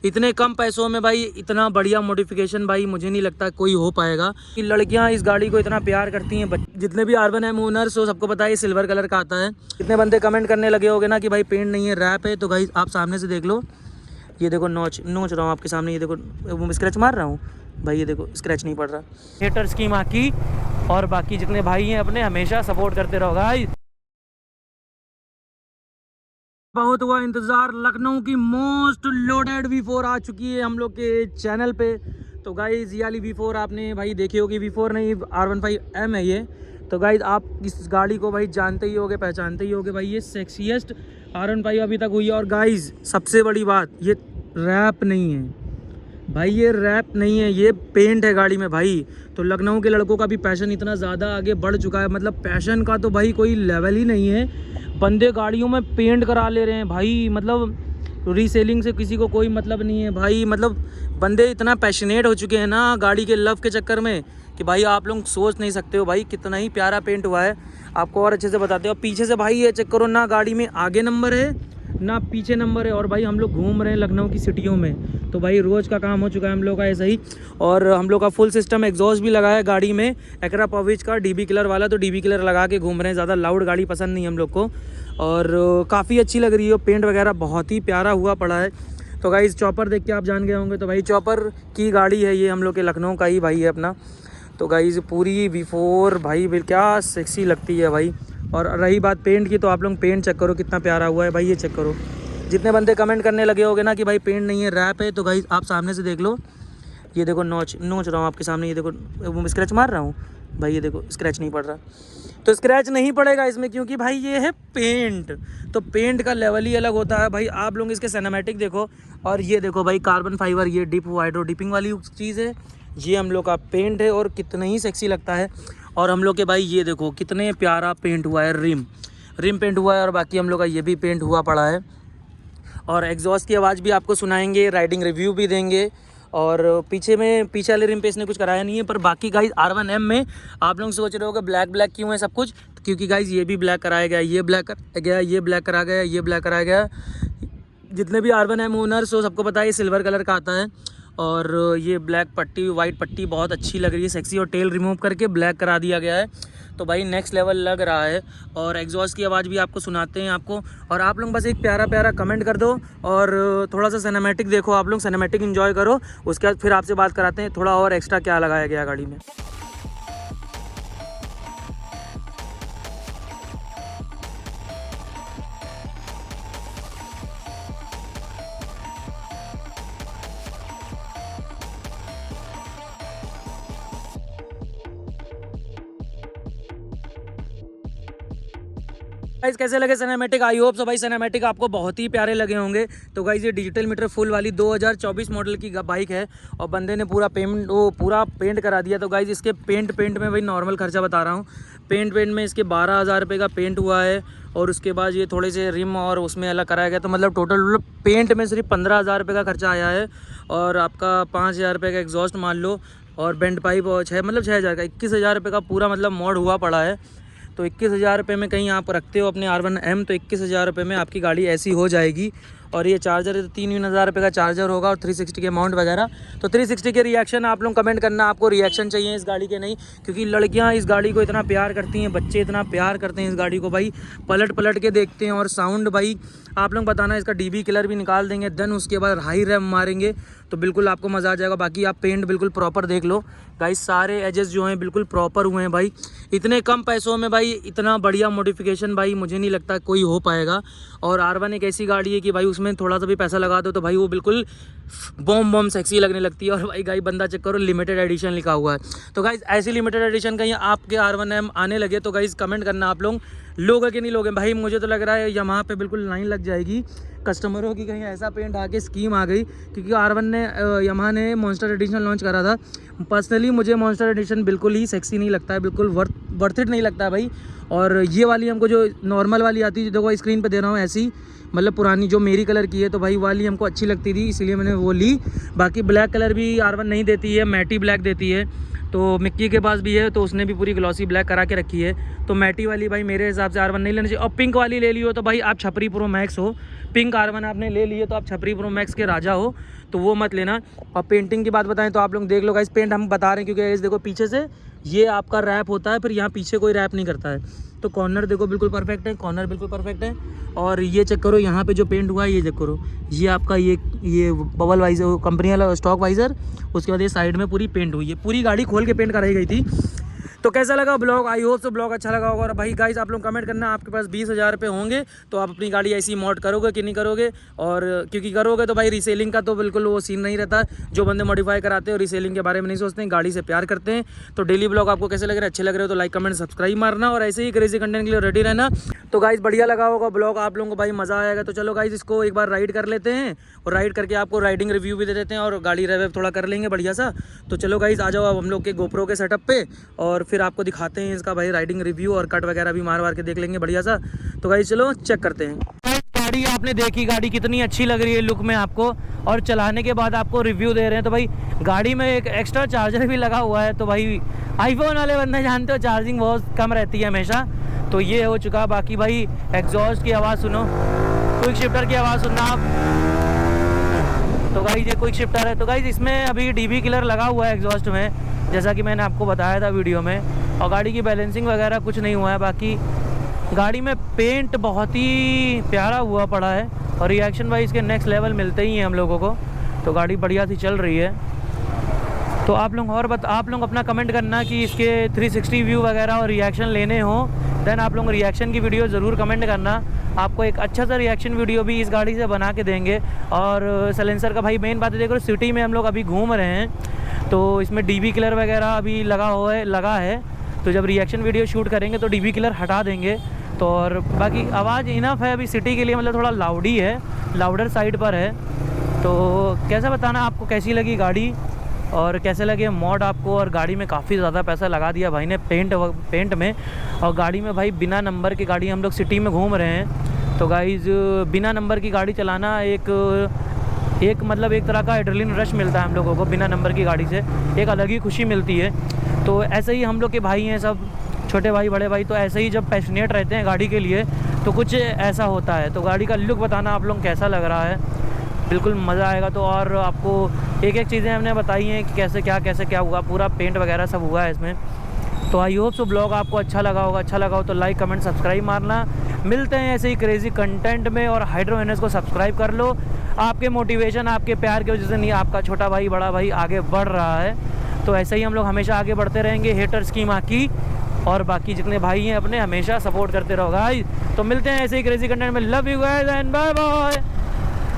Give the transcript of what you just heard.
इतने कम पैसों में भाई इतना बढ़िया मॉडिफिकेशन भाई मुझे नहीं लगता कोई हो पाएगा। कि लड़कियां इस गाड़ी को इतना प्यार करती हैं, जितने भी R1M ओनर्स हो सबको पता है सिल्वर कलर का आता है। कितने बंदे कमेंट करने लगे होंगे ना कि भाई पेंट नहीं है रैप है, तो भाई आप सामने से देख लो, ये देखो नोच रहा हूँ आपके सामने, ये देखो स्क्रैच मार रहा हूँ भाई, ये देखो स्क्रैच नहीं पड़ रहा। हेटर्स की माँ की और बाकी जितने भाई हैं अपने हमेशा सपोर्ट करते रहो गाइस। बहुत हुआ इंतज़ार, लखनऊ की मोस्ट लोडेड V4 आ चुकी है हम लोग के चैनल पे। तो गाइज़ ये वाली V4 आपने भाई देखी होगी, V4 नहीं R15M है ये। तो गाइज़ आप इस गाड़ी को भाई जानते ही होगे, पहचानते ही होगे भाई, ये सेक्सीएस्ट R15 अभी तक हुई है। और गाइज़ सबसे बड़ी बात, ये रैप नहीं है भाई, ये रैप नहीं है, ये पेंट है गाड़ी में भाई। तो लखनऊ के लड़कों का भी पैशन इतना ज़्यादा आगे बढ़ चुका है, मतलब पैशन का तो भाई कोई लेवल ही नहीं है। बंदे गाड़ियों में पेंट करा ले रहे हैं भाई, मतलब रीसेलिंग से किसी को कोई मतलब नहीं है भाई। मतलब बंदे इतना पैशनेट हो चुके हैं ना गाड़ी के लव के चक्कर में कि भाई आप लोग सोच नहीं सकते हो भाई कितना ही प्यारा पेंट हुआ है। आपको और अच्छे से बताते हो। पीछे से भाई ये चेक करो ना, गाड़ी में आगे नंबर है ना पीछे नंबर है। और भाई हम लोग घूम रहे हैं लखनऊ की सिटियों में, तो भाई रोज़ का काम हो चुका है हम लोग का ऐसा ही। और हम लोग का फुल सिस्टम एग्जॉस्ट भी लगा है गाड़ी में, एक्रा पॉविच का DB किलर वाला, तो DB किलर लगा के घूम रहे हैं। ज़्यादा लाउड गाड़ी पसंद नहीं हम लोग को, और काफ़ी अच्छी लग रही है। पेंट वगैरह बहुत ही प्यारा हुआ पड़ा है। तो गाइस चॉपर देख के आप जान गए होंगे, तो भाई चॉपर की गाड़ी है ये, हम लोग के लखनऊ का ही भाई है अपना। तो गाइस पूरी V4 भाई क्या सेक्सी लगती है भाई। और रही बात पेंट की, तो आप लोग पेंट चेक करो कितना प्यारा हुआ है भाई, ये चेक करो। जितने बंदे कमेंट करने लगे होंगे ना कि भाई पेंट नहीं है रैप है, तो गाइस आप सामने से देख लो, ये देखो नोच रहा हूँ आपके सामने, ये देखो स्क्रैच मार रहा हूँ भाई, ये देखो स्क्रैच नहीं पड़ रहा। तो स्क्रैच नहीं पड़ेगा इसमें क्योंकि भाई ये है पेंट, तो पेंट का लेवल ही अलग होता है भाई। आप लोग इसके सिनेमैटिक देखो, और ये देखो भाई कार्बन फाइबर, ये डिप हाइड्रो डिपिंग वाली चीज़ है, ये हम लोग का पेंट है और कितना ही सेक्सी लगता है। और हम लोग के भाई ये देखो कितने प्यारा पेंट हुआ है, रिम पेंट हुआ है, और बाकी हम लोग का ये भी पेंट हुआ पड़ा है। और एग्जॉस्ट की आवाज़ भी आपको सुनाएंगे, राइडिंग रिव्यू भी देंगे। और पीछे वाले रिम पे इसने कुछ कराया नहीं है। पर बाकी गाइज R1M में आप लोग सोच रहे हो कि ब्लैक क्यों है सब कुछ, क्योंकि गाइज ये भी ब्लैक कराया गया, ये ब्लैक कराया गया, ये ब्लैक कराया गया, ये ब्लैक कराया गया। जितने भी R1M ओनर्स हो सबको पता है ये सिल्वर कलर का आता है। और ये ब्लैक पट्टी, वाइट पट्टी बहुत अच्छी लग रही है, सेक्सी। और टेल रिमूव करके ब्लैक करा दिया गया है, तो भाई नेक्स्ट लेवल लग रहा है। और एग्जॉस्ट की आवाज़ भी आपको सुनाते हैं आपको। और आप लोग बस एक प्यारा कमेंट कर दो और थोड़ा सा सिनेमैटिक देखो, आप लोग सिनेमैटिक एंजॉय करो। उसके बाद फिर आपसे बात कराते हैं थोड़ा और एक्स्ट्रा क्या लगाया गया गाड़ी में। गाइस कैसे लगे सिनेमैटिक? आई होप सो भाई सिनेमैटिक आपको बहुत ही प्यारे लगे होंगे। तो गाइस ये डिजिटल मीटर फुल वाली 2024 मॉडल की बाइक है, और बंदे ने पूरा पेंट करा दिया। तो गाइस इसके पेंट में भाई नॉर्मल खर्चा बता रहा हूँ। पेंट में इसके 12,000 रुपये का पेंट हुआ है, और उसके बाद ये थोड़े से रिम और उसमें अलग कराया गया। तो मतलब टोटल पेंट में सिर्फ 15,000 रुपये का खर्चा आया है। और आपका 5,000 रुपये का एग्जॉस्ट मान लो, और बेंड पाइप और 6,000 का 21,000 रुपये का पूरा मतलब मॉड हुआ पड़ा है। तो 21,000 रुपये में कहीं आप रखते हो अपने R1M, तो 21,000 रुपये में आपकी गाड़ी ऐसी हो जाएगी। और ये चार्जर 3,000 रुपये का चार्जर होगा, और 360 के माउंट वगैरह। तो 360 के रिएक्शन आप लोग कमेंट करना, आपको रिएक्शन चाहिए इस गाड़ी के, नहीं क्योंकि लड़कियां इस गाड़ी को इतना प्यार करती हैं, बच्चे इतना प्यार करते हैं इस गाड़ी को भाई, पलट के देखते हैं। और साउंड भाई आप लोग बताना, इसका DB किलर भी निकाल देंगे, देन उसके बाद हाई रैम मारेंगे तो बिल्कुल आपको मज़ा आ जाएगा। बाकी आप पेंट बिल्कुल प्रॉपर देख लो गाइस, सारे एजेस जो हैं बिल्कुल प्रॉपर हुए हैं भाई। इतने कम पैसों में भाई इतना बढ़िया मॉडिफिकेशन भाई मुझे नहीं लगता कोई हो पाएगा। और R1 एक ऐसी गाड़ी है कि भाई उसमें थोड़ा सा भी पैसा लगा दो तो भाई वो बिल्कुल बॉम सेक्सी लगने लगती है। और भाई गाइस बंदा चेक करो, लिमिटेड एडिशन लिखा हुआ है। तो गाइस ऐसी लिमिटेड एडिशन कहीं आपके R1M आने लगे तो गाइस कमेंट करना आप लोग कि नहीं लोगे भाई। मुझे तो लग रहा है यहाँ पे बिल्कुल लाइन लग जाएगी कस्टमरों की, कहीं ऐसा पेंट आके स्कीम आ गई। क्योंकि यामाहा ने मॉन्स्टर एडिशन लॉन्च करा था। पर्सनली मुझे मॉन्स्टर एडिशन बिल्कुल ही सेक्सी नहीं लगता है, बिल्कुल वर्थ इट नहीं लगता है भाई। और ये वाली हमको जो नॉर्मल वाली आती है, देखो स्क्रीन पे दे रहा हूँ ऐसी, मतलब पुरानी जो मेरी कलर की है, तो भाई वाली हमको अच्छी लगती थी इसलिए मैंने वो ली। बाकी ब्लैक कलर भी R1 नहीं देती है, मैटी ब्लैक देती है। तो मिक्की के पास भी है, तो उसने भी पूरी ग्लॉसी ब्लैक करा के रखी है। तो मैटी वाली भाई मेरे हिसाब से R1 नहीं लेनी चाहिए। और पिंक वाली ले ली हो तो भाई आप छपरी प्रो मैक्स हो, पिंक R1 आपने ले लिए तो आप छपरी प्रो मैक्स के राजा हो, तो वो मत लेना। और पेंटिंग की बात बताएं तो आप लोग देख लो गाइस, पेंट हम बता रहे हैं क्योंकि गाइस देखो पीछे से ये आपका रैप होता है, फिर यहाँ पीछे कोई रैप नहीं करता है। तो कॉर्नर देखो बिल्कुल परफेक्ट है, कॉर्नर बिल्कुल परफेक्ट है। और ये चेक करो यहाँ पे जो पेंट हुआ है, ये चेक करो, ये आपका ये बबल वाइजर कंपनी वाला स्टॉक वाइजर, उसके बाद ये साइड में पूरी पेंट हुई है। पूरी गाड़ी खोल के पेंट कराई गई थी। तो कैसा लगा blog? I hope so blog अच्छा लगा होगा। और भाई गाइस आप लोग कमेंट करना, आपके पास 20,000 रुपये होंगे तो आप अपनी गाड़ी ऐसी मॉड करोगे कि नहीं करोगे? और क्योंकि करोगे तो भाई रीसेलिंग का तो बिल्कुल वो सीन नहीं रहता। जो बंदे मॉडिफाई कराते हैं और रीसेलिंग के बारे में नहीं सोचते हैं, गाड़ी से प्यार करते हैं। तो डेली ब्लॉग आपको कैसे लग रहे हैं? अच्छे लग रहे हो तो लाइक कमेंट सब्सक्राइब मारना, और ऐसे ही क्रेजी कंटेंट के लिए रेडी रहना। तो गाइस बढ़िया लगा होगा ब्लॉग आप लोगों को, भाई मज़ा आएगा। तो चलो गाइस इसको एक बार राइड कर लेते हैं, और राइड करके आपको राइडिंग रिव्यू भी दे देते हैं, और गाड़ी रेव थोड़ा कर लेंगे बढ़िया सा। तो चलो गाइस आ जाओ अब हम लोग के गोप्रो के सेटअप पे, और फिर आपको दिखाते हैं इसका भाई राइडिंग रिव्यू, और कट वगैरह भी मार के देख लेंगे बढ़िया सा। तो गाइस चलो चेक करते हैं। गाड़ी आपने देखी, गाड़ी कितनी अच्छी लग रही है लुक में आपको, और चलाने के बाद आपको रिव्यू दे रहे हैं। तो भाई गाड़ी में एक एक्स्ट्रा चार्जर भी लगा हुआ है। तो भाई आईफोन वाले बंदे जानते हो चार्जिंग बहुत कम रहती है हमेशा, तो ये हो चुका। बाकी भाई एग्जॉस्ट की आवाज़ सुनो, क्विक शिफ्टर की आवाज़ सुनना आप। तो गाइस ये क्विक शिफ्टर है। तो गाइस इसमें अभी डीबी किलर लगा हुआ है एग्जॉस्ट में, जैसा कि मैंने आपको बताया था वीडियो में। और गाड़ी की बैलेंसिंग वगैरह कुछ नहीं हुआ है। बाकी गाड़ी में पेंट बहुत ही प्यारा हुआ पड़ा है, और रिएक्शन भाई इसके नेक्स्ट लेवल मिलते ही हैं हम लोगों को। तो गाड़ी बढ़िया सी चल रही है। तो आप लोग आप लोग अपना कमेंट करना कि इसके 360 व्यू वगैरह और रिएक्शन लेने हो, देन आप लोग रिएक्शन की वीडियो ज़रूर कमेंट करना। आपको एक अच्छा सा रिएक्शन वीडियो भी इस गाड़ी से बना के देंगे। और सलेंसर का भाई मेन बात है, देखो सिटी में हम लोग अभी घूम रहे हैं, तो इसमें डीबी किलर वगैरह अभी लगा है। तो जब रिएक्शन वीडियो शूट करेंगे तो डीबी किलर हटा देंगे। तो और बाकी आवाज़ इनफ है अभी सिटी के लिए, मतलब थोड़ा लाउडी है, लाउडर साइड पर है। तो कैसा बताना आपको कैसी लगी गाड़ी, और कैसे लगे मॉड आपको। और गाड़ी में काफ़ी ज़्यादा पैसा लगा दिया भाई ने पेंट में। और गाड़ी में भाई बिना नंबर की गाड़ी, हम लोग सिटी में घूम रहे हैं। तो गाइज़ बिना नंबर की गाड़ी चलाना एक मतलब एक तरह का एड्रेनलिन रश मिलता है हम लोगों को। बिना नंबर की गाड़ी से एक अलग ही खुशी मिलती है। तो ऐसे ही हम लोग के भाई हैं सब, छोटे भाई बड़े भाई, तो ऐसे ही जब पैशनेट रहते हैं गाड़ी के लिए तो कुछ ऐसा होता है। तो गाड़ी का लुक बताना आप लोग कैसा लग रहा है, बिल्कुल मज़ा आएगा। तो और आपको एक चीज़ें हमने बताई हैं कि कैसे क्या हुआ, पूरा पेंट वगैरह सब हुआ है इसमें। तो आई होप सो ब्लॉग आपको अच्छा लगा हो तो लाइक कमेंट सब्सक्राइब मारना। मिलते हैं ऐसे ही क्रेजी कंटेंट में, और हाइड्रो एनएस को सब्सक्राइब कर लो। आपके मोटिवेशन, आपके प्यार की वजह से नहीं, आपका छोटा भाई बड़ा भाई आगे बढ़ रहा है। तो ऐसे ही हम लोग हमेशा आगे बढ़ते रहेंगे, हेटर्स की माँ की। और बाकी जितने भाई हैं अपने हमेशा सपोर्ट करते रहो गाइस। तो मिलते हैं ऐसे ही क्रेजी कंटेंट में। Love you guys and bye bye.